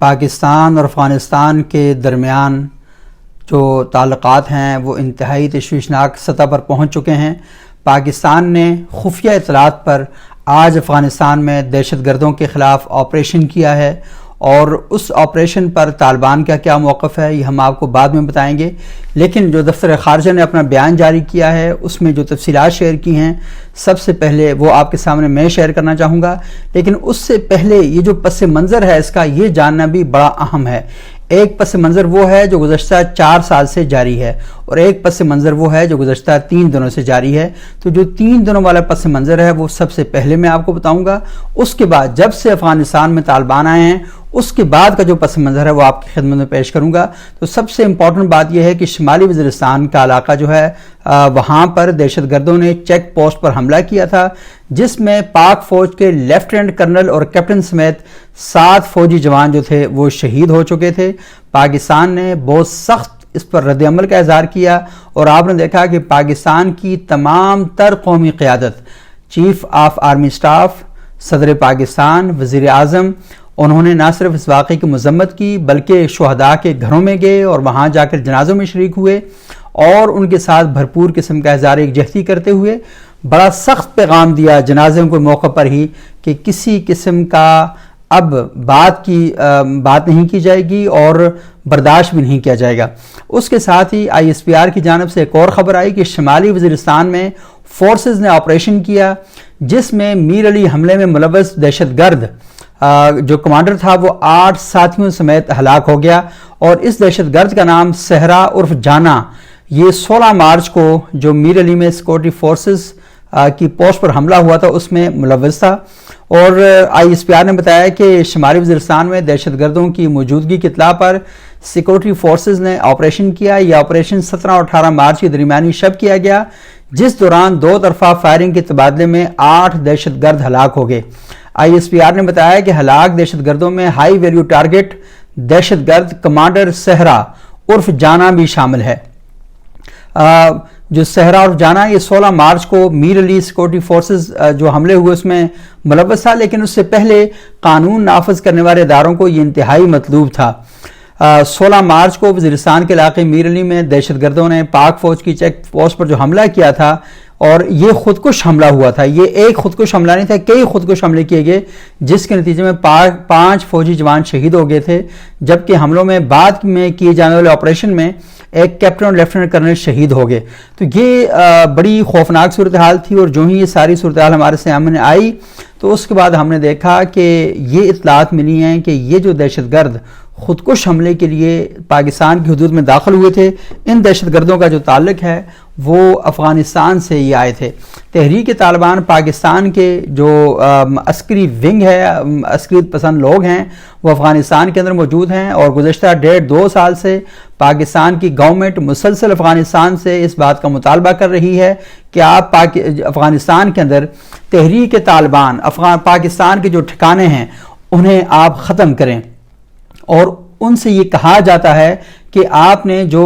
پاکستان اور افغانستان کے درمیان جو تعلقات ہیں وہ انتہائی تشویشناک سطح پر پہنچ چکے ہیں۔ پاکستان نے خفیہ اطلاعات پر آج افغانستان میں دہشت گردوں کے خلاف آپریشن کیا ہے، اور اس آپریشن پر طالبان کا کیا موقف ہے یہ ہم آپ کو بعد میں بتائیں گے۔ لیکن جو دفتر خارجہ نے اپنا بیان جاری کیا ہے اس میں جو تفصیلات شیئر کی ہیں سب سے پہلے وہ آپ کے سامنے میں شیئر کرنا چاہوں گا، لیکن اس سے پہلے یہ جو پس منظر ہے اس کا یہ جاننا بھی بڑا اہم ہے۔ ایک پس منظر وہ ہے جو گزشتہ 4 سال سے جاری ہے، اور ایک پس منظر وہ ہے جو گزشتہ 3 دنوں سے جاری ہے۔ تو جو 3 دنوں والا پس منظر ہے وہ سب سے پہلے میں آپ کو بتاؤں گا، اس کے بعد جب سے افغانستان میں طالبان آئے ہیں اس کے بعد کا جو پس منظر ہے وہ آپ کی خدمت میں پیش کروں گا۔ تو سب سے امپورٹنٹ بات یہ ہے کہ شمالی وزیرستان کا علاقہ جو ہے وہاں پر دہشت گردوں نے چیک پوسٹ پر حملہ کیا تھا، جس میں پاک فوج کے لیفٹیننٹ کرنل اور کیپٹن سمیت 7 فوجی جوان جو تھے وہ شہید ہو چکے تھے۔ پاکستان نے بہت سخت اس پر رد عمل کا اظہار کیا، اور آپ نے دیکھا کہ پاکستان کی تمام تر قومی قیادت، چیف آف آرمی سٹاف، صدر پاکستان، وزیر اعظم، انہوں نے نہ صرف اس واقعے کی مذمت کی بلکہ شہداء کے گھروں میں گئے اور وہاں جا کر جنازوں میں شریک ہوئے، اور ان کے ساتھ بھرپور قسم کا اظہار یکجہتی کرتے ہوئے بڑا سخت پیغام دیا جنازوں کے موقع پر ہی کہ کسی قسم کا اب بات نہیں کی جائے گی اور برداشت بھی نہیں کیا جائے گا۔ اس کے ساتھ ہی ISPR کی جانب سے ایک اور خبر آئی کہ شمالی وزیرستان میں فورسز نے آپریشن کیا، جس میں میر علی حملے میں ملوث دہشت گرد جو کمانڈر تھا وہ 8 ساتھیوں سمیت ہلاک ہو گیا، اور اس دہشت گرد کا نام صحرا عرف جانا یہ 16 مارچ کو جو میر علی میں سیکورٹی فورسز کی پوسٹ پر حملہ ہوا تھا اس میں ملوث تھا۔ اور ISPR نے بتایا کہ شمالی وزیرستان میں دہشت گردوں کی موجودگی کی اطلاع پر سیکورٹی فورسز نے آپریشن کیا۔ یہ آپریشن 17 اور 18 مارچ کی درمیانی شب کیا گیا، جس دوران 2 طرفہ فائرنگ کے تبادلے میں 8 دہشت گرد ہلاک ہو گئے۔ ISPR نے بتایا کہ ہلاک دہشت گردوں میں ہائی ویلیو ٹارگٹ دہشت گرد کمانڈر صحرا عرف جانا بھی شامل ہے۔ جو صحرا عرف جانا یہ 16 مارچ کو میر علی سیکورٹی فورسز جو حملے ہوئے اس میں ملوث تھا، لیکن اس سے پہلے قانون نافذ کرنے والے اداروں کو یہ انتہائی مطلوب تھا۔ 16 مارچ کو وزیرستان کے علاقے میر علی میں دہشت گردوں نے پاک فوج کی چیک پوسٹ پر جو حملہ کیا تھا، اور یہ خودکش حملہ ہوا تھا، یہ ایک خودکش حملہ نہیں تھا، کئی خودکش حملے کیے گئے، جس کے نتیجے میں 5 فوجی جوان شہید ہو گئے تھے، جبکہ حملوں میں بعد میں کیے جانے والے آپریشن میں ایک کیپٹن اور لیفٹیننٹ کرنل شہید ہو گئے۔ تو یہ بڑی خوفناک صورتحال تھی، اور جو ہی یہ ساری صورتحال ہمارے سامنے آئی تو اس کے بعد ہم نے دیکھا کہ یہ اطلاعات ملی ہیں کہ یہ جو دہشت گرد خودکش حملے کے لیے پاکستان کی حدود میں داخل ہوئے تھے، ان دہشت گردوں کا جو تعلق ہے وہ افغانستان سے یہ آئے تھے۔ تحریک طالبان پاکستان کے جو عسکری ونگ ہے، عسکریت پسند لوگ ہیں، وہ افغانستان کے اندر موجود ہیں، اور گزشتہ 1.5-2 سال سے پاکستان کی گورنمنٹ مسلسل افغانستان سے اس بات کا مطالبہ کر رہی ہے کہ آپ افغانستان کے اندر تحریک طالبان، پاکستان کے جو ٹھکانے ہیں انہیں آپ ختم کریں، اور ان سے یہ کہا جاتا ہے کہ آپ نے جو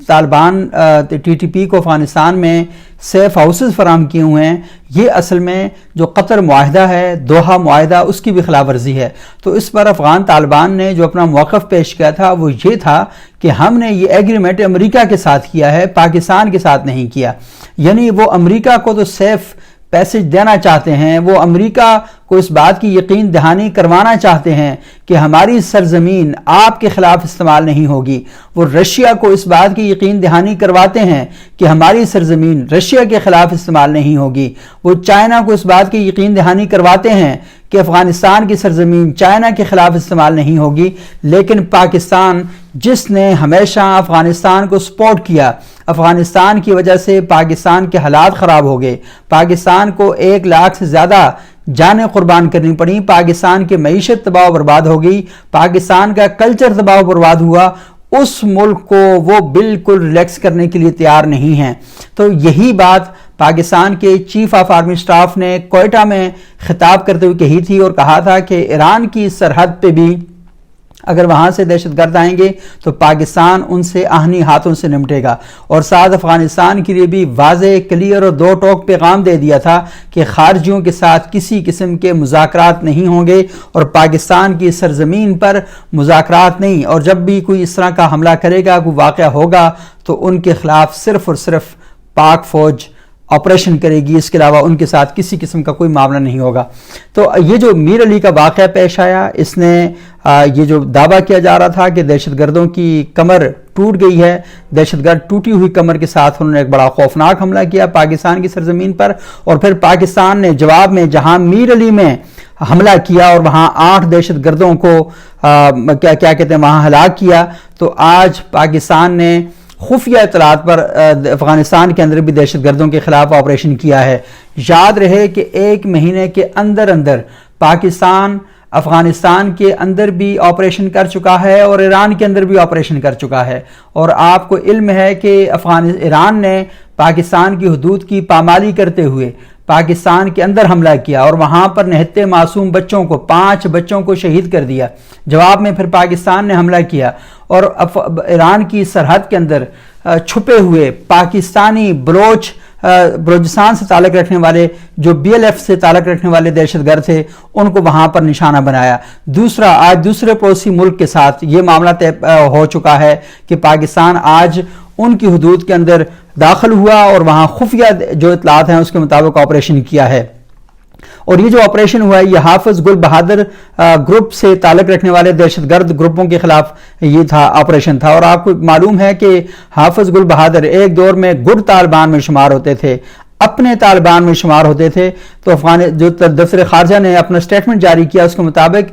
طالبان TTP کو افغانستان میں سیف ہاؤسز فراہم کیے ہوئے ہیں، یہ اصل میں جو قطر معاہدہ ہے، دوحہ معاہدہ، اس کی بھی خلاف ورزی ہے۔ تو اس پر افغان طالبان نے جو اپنا موقف پیش کیا تھا وہ یہ تھا کہ ہم نے یہ ایگریمنٹ امریکہ کے ساتھ کیا ہے، پاکستان کے ساتھ نہیں کیا۔ یعنی وہ امریکہ کو تو سیف پیسج دینا چاہتے ہیں، وہ امریکہ کو اس بات کی یقین دہانی کروانا چاہتے ہیں کہ ہماری سرزمین آپ کے خلاف استعمال نہیں ہوگی۔ وہ رشیا کو اس بات کی یقین دہانی کرواتے ہیں کہ ہماری سرزمین رشیا کے خلاف استعمال نہیں ہوگی۔ وہ چائنا کو اس بات کی یقین دہانی کرواتے ہیں کہ افغانستان کی سرزمین چائنا کے خلاف استعمال نہیں ہوگی، لیکن پاکستان جس نے ہمیشہ افغانستان کو سپورٹ کیا، افغانستان کی وجہ سے پاکستان کے حالات خراب ہو گئے، پاکستان کو 1 لاکھ سے زیادہ جانیں قربان کرنی پڑی، پاکستان کی معیشت تباہ و برباد ہو گئی، پاکستان کا کلچر تباہ و برباد ہوا، اس ملک کو وہ بالکل ریلیکس کرنے کے لیے تیار نہیں ہیں۔ تو یہی بات پاکستان کے چیف آف آرمی سٹاف نے کوئٹہ میں خطاب کرتے ہوئے کہی تھی، اور کہا تھا کہ ایران کی سرحد پہ بھی اگر وہاں سے دہشت گرد آئیں گے تو پاکستان ان سے آہنی ہاتھوں سے نمٹے گا۔ اور ساتھ افغانستان کے لیے بھی واضح، کلیئر اور دو ٹوک پیغام دے دیا تھا کہ خارجیوں کے ساتھ کسی قسم کے مذاکرات نہیں ہوں گے اور پاکستان کی سرزمین پر مذاکرات نہیں، اور جب بھی کوئی اس طرح کا حملہ کرے گا، کوئی واقعہ ہوگا تو ان کے خلاف صرف اور صرف پاک فوج آپریشن کرے گی، اس کے علاوہ ان کے ساتھ کسی قسم کا کوئی معاملہ نہیں ہوگا۔ تو یہ جو میر علی کا واقعہ پیش آیا، اس نے یہ جو دعویٰ کیا جا رہا تھا کہ دہشت گردوں کی کمر ٹوٹ گئی ہے، دہشت گرد ٹوٹی ہوئی کمر کے ساتھ انہوں نے ایک بڑا خوفناک حملہ کیا پاکستان کی سرزمین پر، اور پھر پاکستان نے جواب میں جہاں میر علی میں حملہ کیا اور وہاں 8 دہشت گردوں کو کیا کہتے ہیں وہاں ہلاک کیا، تو آج پاکستان نے خفیہ اطلاعات پر افغانستان کے اندر بھی دہشت گردوں کے خلاف آپریشن کیا ہے۔ یاد رہے کہ 1 مہینے کے اندر پاکستان افغانستان کے اندر بھی آپریشن کر چکا ہے اور ایران کے اندر بھی آپریشن کر چکا ہے، اور آپ کو علم ہے کہ ایران نے پاکستان کی حدود کی پامالی کرتے ہوئے پاکستان کے اندر حملہ کیا اور وہاں پر نہتے معصوم بچوں کو 5 بچوں کو شہید کر دیا۔ جواب میں پھر پاکستان نے حملہ کیا اور ایران کی سرحد کے اندر چھپے ہوئے پاکستانی بلوچستان سے تعلق رکھنے والے جو BLF سے تعلق رکھنے والے دہشت گرد تھے ان کو وہاں پر نشانہ بنایا۔ آج دوسرے پڑوسی ملک کے ساتھ یہ معاملہ طے ہو چکا ہے کہ پاکستان آج ان کی حدود کے اندر داخل ہوا اور وہاں خفیہ جو اطلاعات ہیں اس کے مطابق آپریشن کیا ہے، اور یہ جو آپریشن ہوا ہے یہ حافظ گل بہادر گروپ سے تعلق رکھنے والے دہشت گرد گروپوں کے خلاف یہ تھا آپریشن تھا۔ اور آپ کو معلوم ہے کہ حافظ گل بہادر ایک دور میں گڈ طالبان میں شمار ہوتے تھے، اپنے طالبان میں شمار ہوتے تھے، تو جو دفتر خارجہ نے اپنا سٹیٹمنٹ جاری کیا اس کے مطابق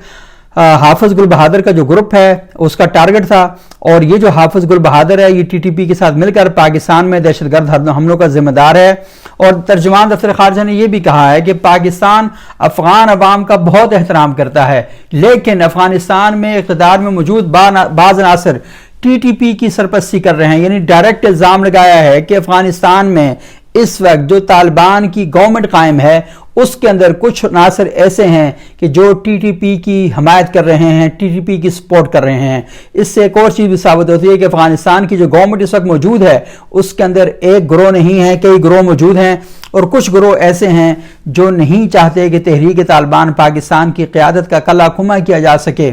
حافظ گل بہادر کا جو گروپ ہے اس کا ٹارگٹ تھا، اور یہ جو حافظ گل بہادر ہے یہ TTP کے ساتھ مل کر پاکستان میں دہشت گرد حملوں کا ذمہ دار ہے۔ اور ترجمان دفتر خارجہ نے یہ بھی کہا ہے کہ پاکستان افغان عوام کا بہت احترام کرتا ہے، لیکن افغانستان میں اقتدار میں موجود بعض عناصر TTP کی سرپرستی کر رہے ہیں، یعنی ڈائریکٹ الزام لگایا ہے کہ افغانستان میں اس وقت جو طالبان کی گورنمنٹ قائم ہے اس کے اندر کچھ عناصر ایسے ہیں کہ جو TTP کی حمایت کر رہے ہیں، TTP کی سپورٹ کر رہے ہیں۔ اس سے ایک اور چیز بھی ثابت ہوتی ہے کہ افغانستان کی جو گورنمنٹ اس وقت موجود ہے اس کے اندر ایک گروہ نہیں ہے، کئی گروہ موجود ہیں، اور کچھ گروہ ایسے ہیں جو نہیں چاہتے کہ تحریک طالبان پاکستان کی قیادت کا کلہ کھما کیا جا سکے۔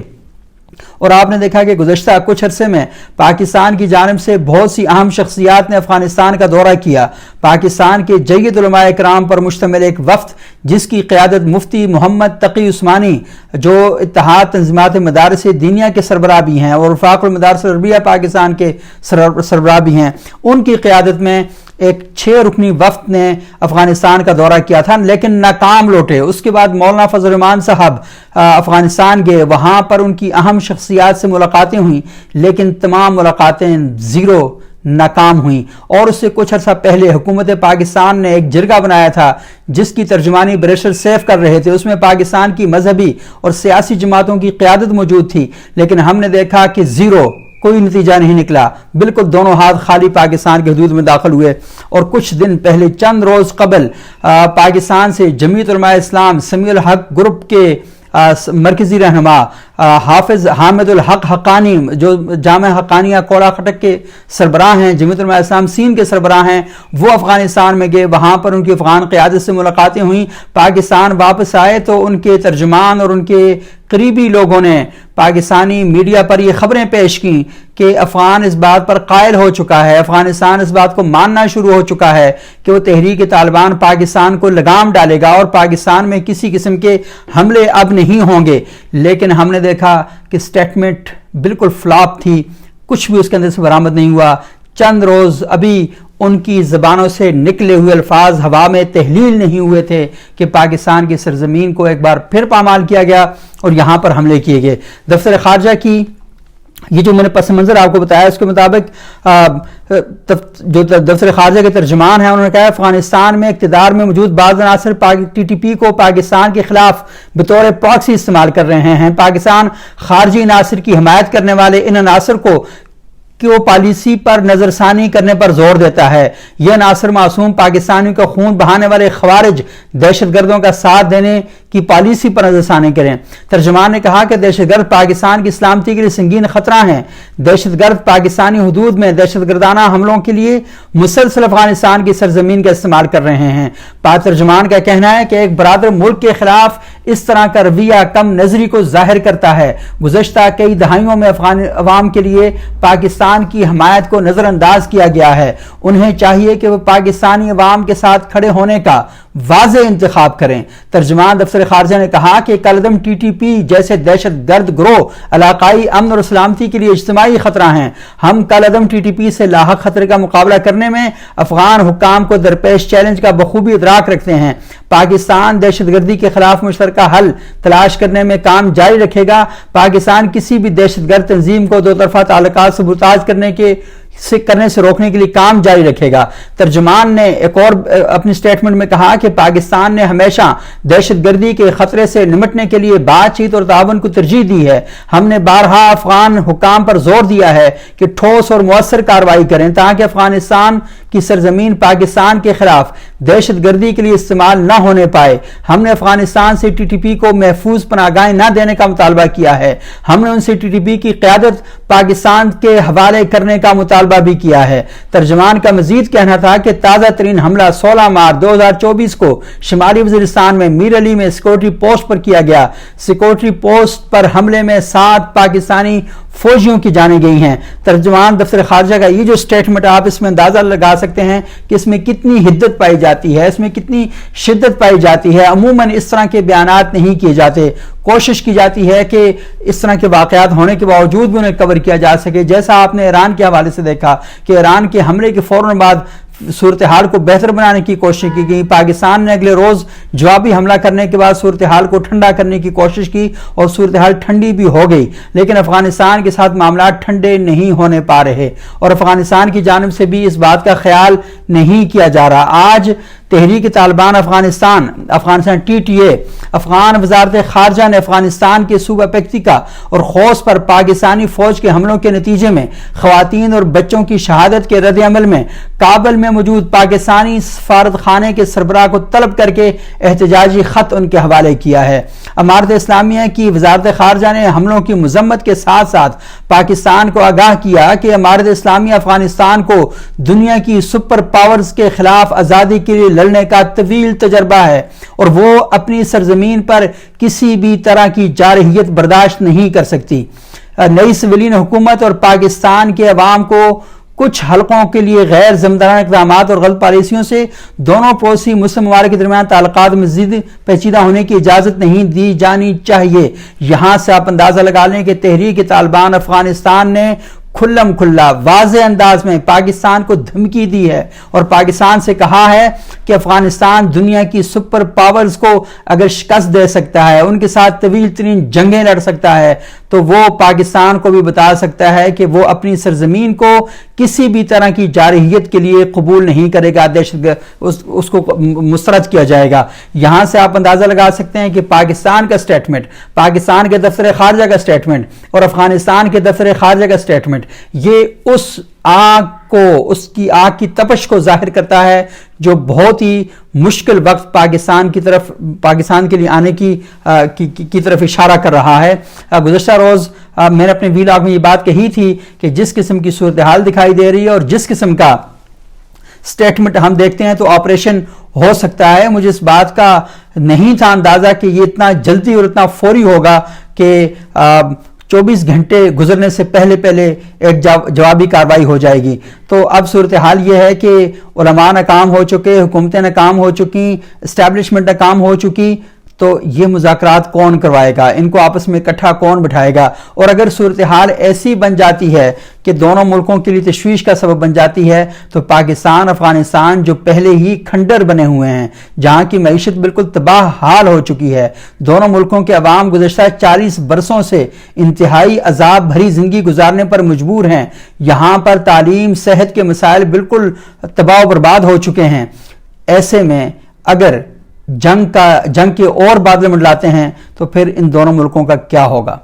اور آپ نے دیکھا کہ گزشتہ کچھ عرصے میں پاکستان کی جانب سے بہت سی اہم شخصیات نے افغانستان کا دورہ کیا۔ پاکستان کے جید علماء کرام پر مشتمل ایک وفد جس کی قیادت مفتی محمد تقی عثمانی جو اتحاد تنظیمات مدارس دینیہ کے سربراہ بھی ہیں اور وفاق المدارس العربیہ پاکستان کے سربراہ بھی ہیں، ان کی قیادت میں ایک 6 رکنی وفد نے افغانستان کا دورہ کیا تھا، لیکن ناکام لوٹے۔ اس کے بعد مولانا فضل الرحمان صاحب افغانستان گئے، وہاں پر ان کی اہم شخصیات سے ملاقاتیں ہوئیں، لیکن تمام ملاقاتیں ناکام ہوئیں۔ اور اس سے کچھ عرصہ پہلے حکومت پاکستان نے ایک جرگہ بنایا تھا جس کی ترجمانی بیرسٹر سیف کر رہے تھے، اس میں پاکستان کی مذہبی اور سیاسی جماعتوں کی قیادت موجود تھی، لیکن ہم نے دیکھا کہ کوئی نتیجہ نہیں نکلا، بالکل دونوں ہاتھ خالی پاکستان کے حدود میں داخل ہوئے۔ اور کچھ دن پہلے چند روز قبل پاکستان سے جمعیت علماء اسلام سمیع الحق گروپ کے مرکزی رہنما حافظ حامد الحق حقانی جو جامعہ حقانیہ کوڑا خٹک کے سربراہ ہیں، جمعیت علماء اسلام سین کے سربراہ ہیں، وہ افغانستان میں گئے، وہاں پر ان کی افغان قیادت سے ملاقاتیں ہوئیں۔ پاکستان واپس آئے تو ان کے ترجمان اور ان کے قریبی لوگوں نے پاکستانی میڈیا پر یہ خبریں پیش کی کہ افغان اس بات پر قائل ہو چکا ہے، افغانستان اس بات کو ماننا شروع ہو چکا ہے کہ وہ تحریک طالبان پاکستان کو لگام ڈالے گا اور پاکستان میں کسی قسم کے حملے اب نہیں ہوں گے۔ لیکن ہم نے دیکھا کہ سٹیٹمنٹ بالکل فلاپ تھی، کچھ بھی اس کے اندر سے برآمد نہیں ہوا۔ چند روز ابھی ان کی زبانوں سے نکلے ہوئے الفاظ ہوا میں تحلیل نہیں ہوئے تھے کہ پاکستان کی سرزمین کو ایک بار پھر پامال کیا گیا اور یہاں پر حملے کیے گئے۔ دفتر خارجہ کی یہ جو میں نے پس منظر آپ کو بتایا اس کے مطابق جو دفتر خارجہ کے ترجمان ہیں انہوں نے کہا افغانستان میں اقتدار میں موجود بعض عناصر TTP کو پاکستان کے خلاف بطور پراکسی استعمال کر رہے ہیں۔ پاکستان خارجی عناصر کی حمایت کرنے والے ان عناصر کو کو پالیسی پر نظرثانی کرنے پر زور دیتا ہے۔ یہ ناصر معصوم پاکستانیوں کا خون بہانے والے خوارج دہشت گردوں کا ساتھ دینے کی پالیسی پر نظرثانی کریں۔ ترجمان نے کہا کہ دہشت گرد پاکستان کی سلامتی کے لیے سنگین خطرہ ہیں۔ دہشت گرد پاکستانی حدود میں دہشت گردانہ حملوں کے لیے مسلسل افغانستان کی سرزمین کا استعمال کر رہے ہیں۔ ترجمان کا کہنا ہے کہ ایک برادر ملک کے خلاف اس طرح کا رویہ کم نظری کو ظاہر کرتا ہے۔ گزشتہ کئی دہائیوں میں افغان عوام کے لیے پاکستان کی حمایت کو نظر انداز کیا گیا ہے۔ انہیں چاہیے کہ وہ پاکستانی عوام کے ساتھ کھڑے ہونے کا واضح انتخاب کریں۔ ترجمان دفتر خارجہ نے کہا کہ کالعدم ٹی ٹی پی جیسے دہشت گرد گروہ علاقائی امن اور سلامتی کے لیے اجتماعی خطرہ ہیں۔ ہم کالعدم ٹی ٹی پی سے لاحق خطرے کا مقابلہ کرنے میں افغان حکام کو درپیش چیلنج کا بخوبی ادراک رکھتے ہیں۔ پاکستان دہشت گردی کے خلاف مشترکہ حل تلاش کرنے میں کام جاری رکھے گا۔ پاکستان کسی بھی دہشت گرد تنظیم کو دو طرفہ تعلقات سبوتاژ کرنے سے روکنے کے لیے کام جاری رکھے گا۔ ترجمان نے ایک اور اپنی سٹیٹمنٹ میں کہا کہ پاکستان نے ہمیشہ دہشت گردی کے خطرے سے نمٹنے کے لیے بات چیت اور تعاون کو ترجیح دی ہے۔ ہم نے بارہا افغان حکام پر زور دیا ہے کہ ٹھوس اور مؤثر کارروائی کریں تاکہ افغانستان کی سرزمین پاکستان کے خلاف دہشت گردی کے لیے استعمال نہ ہونے پائے۔ ہم نے افغانستان سے ٹی ٹی پی کو محفوظ پناہگاہیں نہ دینے کا مطالبہ کیا ہے۔ ہم نے ان سے ٹی ٹی پی کی قیادت پاکستان کے حوالے کرنے کا مطالبہ بھی کیا ہے۔ ترجمان کا مزید کہنا تھا کہ تازہ ترین حملہ 16 مارچ 2024 کو شمالی وزیرستان میں میر علی میں سیکورٹی پوسٹ پر کیا گیا۔ سیکورٹی پوسٹ پر حملے میں 7 پاکستانی فوجیوں کی جانیں گئی ہیں۔ ترجمان دفتر خارجہ کا یہ جو سٹیٹمنٹ آپ اس میں اندازہ لگا سکتے ہیں کہ اس میں کتنی حدت پائی جاتی ہے، اس میں کتنی شدت پائی جاتی ہے۔ عموماً اس طرح کے بیانات نہیں کیے جاتے، کوشش کی جاتی ہے کہ اس طرح کے واقعات ہونے کے باوجود بھی انہیں کور کیا جا سکے۔ جیسا آپ نے ایران کے حوالے سے دیکھا کہ ایران کے حملے کے فوراً بعد صورتحال کو بہتر بنانے کی کوشش کی گئی۔ پاکستان نے اگلے روز جوابی حملہ کرنے کے بعد صورتحال کو ٹھنڈا کرنے کی کوشش کی اور صورتحال ٹھنڈی بھی ہو گئی، لیکن افغانستان کے ساتھ معاملات ٹھنڈے نہیں ہونے پا رہے اور افغانستان کی جانب سے بھی اس بات کا خیال نہیں کیا جا رہا۔ آج تحریک Taliban Afghanistan T T A, Afghan وزارت خارجہ نے افغانستان کے صوبہ پکتیکا اور خوست پر پاکستانی فوج کے حملوں کے نتیجے میں خواتین اور بچوں کی شہادت کے رد عمل میں کابل میں موجود پاکستانی سفارت خانے کے سربراہ کو طلب کر کے احتجاجی خط ان کے حوالے کیا ہے۔ امارت اسلامیہ کی وزارت خارجہ نے حملوں کی مذمت کے ساتھ ساتھ پاکستان کو آگاہ کیا کہ امارت اسلامیہ افغانستان کو دنیا کی سپر پاورز کے خلاف آزادی کے لیے لڑنے کا طویل تجربہ ہے اور وہ اپنی سرزمین پر کسی بھی طرح کی جارحیت برداشت نہیں کر سکتی۔ نئی سویلین حکومت اور پاکستان کے عوام کو کچھ حلقوں کے لیے غیر ذمہ دارانہ اقدامات اور غلط پالیسیوں سے دونوں پڑوسی مسلم ممالک کے درمیان تعلقات مزید پیچیدہ ہونے کی اجازت نہیں دی جانی چاہیے۔ یہاں سے آپ اندازہ لگا لیں کہ تحریک طالبان افغانستان نے کھلم کھلا واضح انداز میں پاکستان کو دھمکی دی ہے اور پاکستان سے کہا ہے کہ افغانستان دنیا کی سپر پاورز کو اگر شکست دے سکتا ہے، ان کے ساتھ طویل ترین جنگیں لڑ سکتا ہے، تو وہ پاکستان کو بھی بتا سکتا ہے کہ وہ اپنی سرزمین کو کسی بھی طرح کی جارحیت کے لیے قبول نہیں کرے گا، اس کو مسترد کیا جائے گا۔ یہاں سے آپ اندازہ لگا سکتے ہیں کہ پاکستان کا سٹیٹمنٹ، پاکستان کے دفتر خارجہ کا سٹیٹمنٹ اور افغانستان کے دفتر خارجہ کا سٹیٹمنٹ یہ اس آگ کی تپش کو ظاہر کرتا ہے جو بہت ہی مشکل وقت پاکستان کے لیے آنے کی طرف اشارہ کر رہا ہے۔ گزشتہ روز میں نے اپنے ویلاگ میں یہ بات کہی تھی کہ جس قسم کی صورتحال دکھائی دے رہی ہے اور جس قسم کا سٹیٹمنٹ ہم دیکھتے ہیں تو آپریشن ہو سکتا ہے۔ مجھے اس بات کا نہیں تھا اندازہ کہ یہ اتنا جلدی اور اتنا فوری ہوگا کہ 24 گھنٹے گزرنے سے پہلے ایک جوابی کارروائی ہو جائے گی۔ تو اب صورتحال یہ ہے کہ علماء ناکام ہو چکے، حکومتیں ناکام ہو چکی، اسٹیبلشمنٹ ناکام ہو چکی، تو یہ مذاکرات کون کروائے گا، ان کو آپس میں اکٹھا کون بٹھائے گا؟ اور اگر صورتحال ایسی بن جاتی ہے کہ دونوں ملکوں کے لیے تشویش کا سبب بن جاتی ہے تو پاکستان افغانستان جو پہلے ہی کھنڈر بنے ہوئے ہیں، جہاں کی معیشت بالکل تباہ حال ہو چکی ہے، دونوں ملکوں کے عوام گزشتہ 40 برسوں سے انتہائی عذاب بھری زندگی گزارنے پر مجبور ہیں، یہاں پر تعلیم صحت کے مسائل بالکل تباہ و برباد ہو چکے ہیں۔ ایسے میں اگر جنگ کے اور بادل منڈلاتے ہیں تو پھر ان دونوں ملکوں کا کیا ہوگا؟